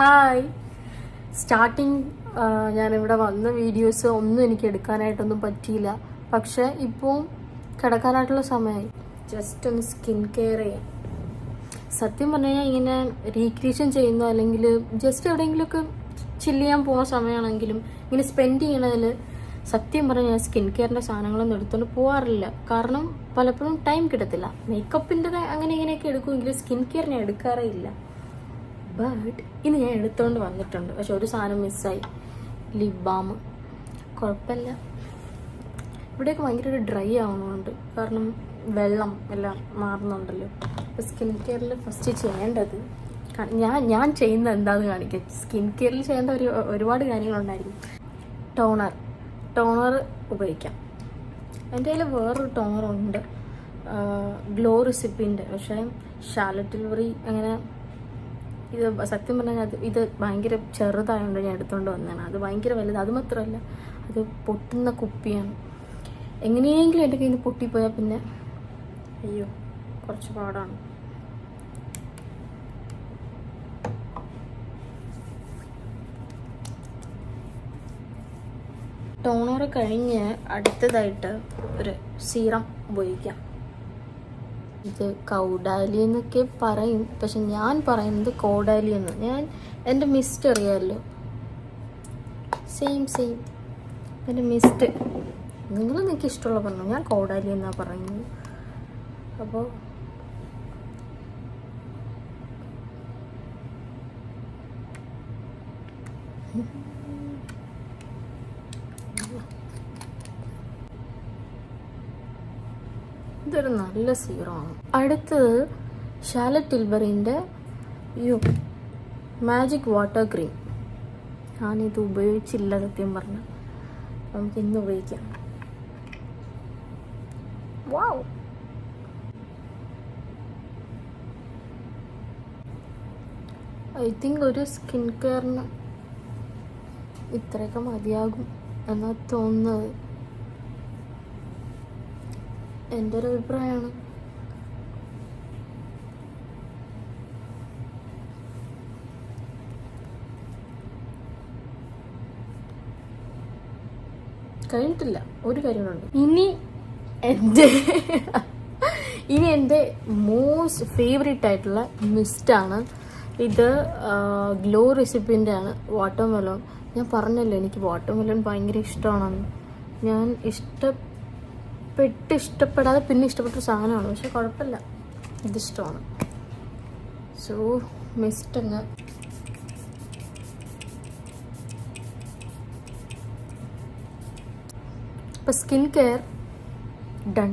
Hi. Starting ഞാനിവിടെ വന്ന videos ഒന്നും എനിക്ക് എടുക്കാനായിട്ടൊന്നും പറ്റിയില്ല. പക്ഷെ ഇപ്പോൾ കിടക്കാനായിട്ടുള്ള സമയമായി. ജസ്റ്റ് ഒന്ന് സ്കിൻ കെയർ ചെയ്യാം. സത്യം പറഞ്ഞാൽ ഇങ്ങനെ റീക്രിയേഷൻ ചെയ്യുന്ന അല്ലെങ്കിൽ ജസ്റ്റ് എവിടെയെങ്കിലുമൊക്കെ ചില്ല് ചെയ്യാൻ പോകുന്ന സമയമാണെങ്കിലും ഇങ്ങനെ സ്പെൻഡ് ചെയ്യണതിൽ സത്യം പറഞ്ഞാൽ ഞാൻ സ്കിൻ കെയറിൻ്റെ സാധനങ്ങളൊന്നും എടുത്തുകൊണ്ട് പോകാറില്ല. കാരണം പലപ്പോഴും ടൈം കിട്ടത്തില്ല. മേക്കപ്പിൻ്റെ അങ്ങനെ ഇങ്ങനെയൊക്കെ എടുക്കുമെങ്കിലും സ്കിൻ കെയർ ഞാൻ എടുക്കാറേ ഇല്ല. ബട്ട് ഇന്ന് ഞാൻ എടുത്തുകൊണ്ട് വന്നിട്ടുണ്ട്. പക്ഷെ ഒരു സാധനം മിസ്സായി, ലിപ് ബാം. കുഴപ്പമില്ല, ഇവിടെയൊക്കെ ഭയങ്കര ഒരു ഡ്രൈ ആവുന്നുണ്ട്. കാരണം വെള്ളം എല്ലാം മാറുന്നുണ്ടല്ലോ. അപ്പോൾ സ്കിൻ കെയറിൽ ഫസ്റ്റ് ചെയ്യേണ്ടത് ഞാൻ ചെയ്യുന്ന എന്താണെന്ന് കാണിക്കാം. സ്കിൻ കെയറിൽ ചെയ്യേണ്ട ഒരുപാട് കാര്യങ്ങളുണ്ടായിരിക്കും. ടോണർ ഉപയോഗിക്കാം. എൻ്റെ കയ്യിൽ വേറൊരു ടോണറുണ്ട്, ഗ്ലോ റെസിപ്പിൻ്റെ. പക്ഷേ ഷാർലറ്റ് ടിൽബറി അങ്ങനെ ഇത് സത്യം പറഞ്ഞാൽ ഇത് ഭയങ്കര ചെറുതായതുകൊണ്ട് ഞാൻ എടുത്തുകൊണ്ട് വന്നതാണ്. അത് ഭയങ്കര വലുത്. അത് മാത്രമല്ല, അത് പൊട്ടുന്ന കുപ്പിയാണ്. എങ്ങനെയെങ്കിലും എൻ്റെ കയ്യിൽ നിന്ന് പൊട്ടിപ്പോയാൽ പിന്നെ അയ്യോ കുറച്ച് പാടാണ്. ടോണർ കഴിഞ്ഞ് അടുത്തതായിട്ട് ഒരു സീറം ഉപയോഗിക്കാം. ഇത് കൗഡാലി എന്നൊക്കെ പറയും, പക്ഷെ ഞാൻ പറയുന്നത് കോഡാലി എന്ന്. ഞാൻ എൻ്റെ മിസ്റ്റ് അറിയാമല്ലോ, സെയിം എൻ്റെ മിസ്റ്റ്. നിങ്ങൾ നിങ്ങൾക്ക് ഇഷ്ടമുള്ള പറഞ്ഞു, ഞാൻ കോഡാലി എന്നാണ് പറയുന്നത്. അപ്പോൾ ഇതൊരു നല്ല സീറമാണ്. അടുത്തത് ഷാർലറ്റ് ടിൽബറിൻ്റെ മാജിക് വാട്ടർ ക്രീം. ഞാനിത് ഉപയോഗിച്ചില്ല സത്യം പറഞ്ഞാൽ. നമുക്ക് ഇന്ന് ഉപയോഗിക്കാം. വാവ്, ഐ തിങ്ക് ഒരു സ്കിൻ കെയറിന് ഇത്രയൊക്കെ മതിയാകും എന്നാണ് തോന്നുന്നത്. എൻ്റെ ഒരു അഭിപ്രായമാണ്. കഴിഞ്ഞിട്ടില്ല, ഒരു കാര്യമുണ്ട്. ഇനി എൻ്റെ മോസ്റ്റ് ഫേവറേറ്റ് ആയിട്ടുള്ള മിസ്റ്റാണ്. ഇത് ഗ്ലോ റെസിപ്പിൻ്റെ ആണ്, വാട്ടർ മെലോൺ. ഞാൻ പറഞ്ഞല്ലോ എനിക്ക് വാട്ടർ മെലോൺ ഭയങ്കര ഇഷ്ടമാണെന്ന്. ഞാൻ ഇഷ്ടപ്പെടാതെ പിന്നെ ഇഷ്ടപ്പെട്ടൊരു സാധനമാണ്. പക്ഷെ കുഴപ്പമില്ല, ഇതിഷ്ടമാണ്. സോ മിസ്റ്റ് അങ്ങ് ഇപ്പം സ്കിൻ കെയർ ഡൺ.